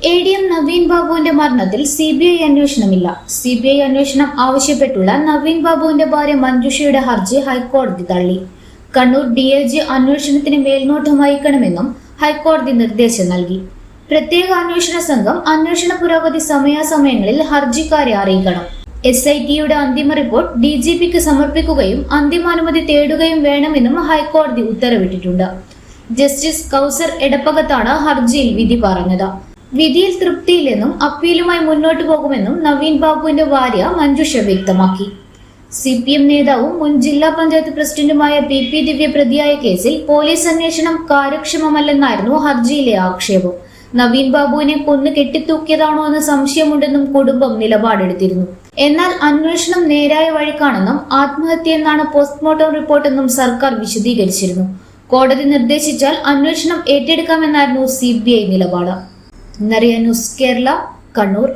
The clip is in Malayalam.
ADM നവീൻ ബാബുവിന്റെ മരണത്തിൽ CBI അന്വേഷണമില്ല. CBI അന്വേഷണം ആവശ്യപ്പെട്ടുള്ള നവീൻ ബാബുവിന്റെ ഭാര്യ മഞ്ജുഷയുടെ ഹർജി ഹൈക്കോടതി തള്ളി. കണ്ണൂർ DIG അന്വേഷണത്തിന് മേൽനോട്ടം വഹിക്കണമെന്നും ഹൈക്കോടതി നിർദ്ദേശം നൽകി. പ്രത്യേക അന്വേഷണ സംഘം അന്വേഷണ പുരോഗതി സമയാസമയങ്ങളിൽ ഹർജിക്കാരെ അറിയിക്കണം. SITയുടെ അന്തിമ റിപ്പോർട്ട് DGPക്ക് സമർപ്പിക്കുകയും അന്തിമാനുമതി തേടുകയും വേണമെന്നും ഹൈക്കോടതി ഉത്തരവിട്ടിട്ടുണ്ട്. ജസ്റ്റിസ് കൗസർ എടപ്പകത്താണ് ഹർജിയിൽ വിധി പറഞ്ഞത്. വിധിയിൽ തൃപ്തിയില്ലെന്നും അപ്പീലുമായി മുന്നോട്ടു പോകുമെന്നും നവീൻ ബാബുവിന്റെ ഭാര്യ മഞ്ജുഷ വ്യക്തമാക്കി. CPM നേതാവും മുൻ ജില്ലാ പഞ്ചായത്ത് പ്രസിഡന്റുമായ PP ദിവ്യ പ്രതിയായ കേസിൽ പോലീസ് അന്വേഷണം കാര്യക്ഷമമല്ലെന്നായിരുന്നു ഹർജിയിലെ ആക്ഷേപം. നവീൻ ബാബുവിനെ കൊന്നു കെട്ടിത്തൂക്കിയതാണോ എന്ന സംശയമുണ്ടെന്നും കുടുംബം നിലപാടെടുത്തിരുന്നു. എന്നാൽ അന്വേഷണം നേരായ വഴിക്കാണെന്നും ആത്മഹത്യയെന്നാണ് പോസ്റ്റ്മോർട്ടം റിപ്പോർട്ടെന്നും സർക്കാർ വിശദീകരിച്ചിരുന്നു. കോടതി നിർദ്ദേശിച്ചാൽ അന്വേഷണം ഏറ്റെടുക്കാമെന്നായിരുന്നു CBI നിലപാട്. നറിയ ന്യൂസ് കേരള, കണ്ണൂർ.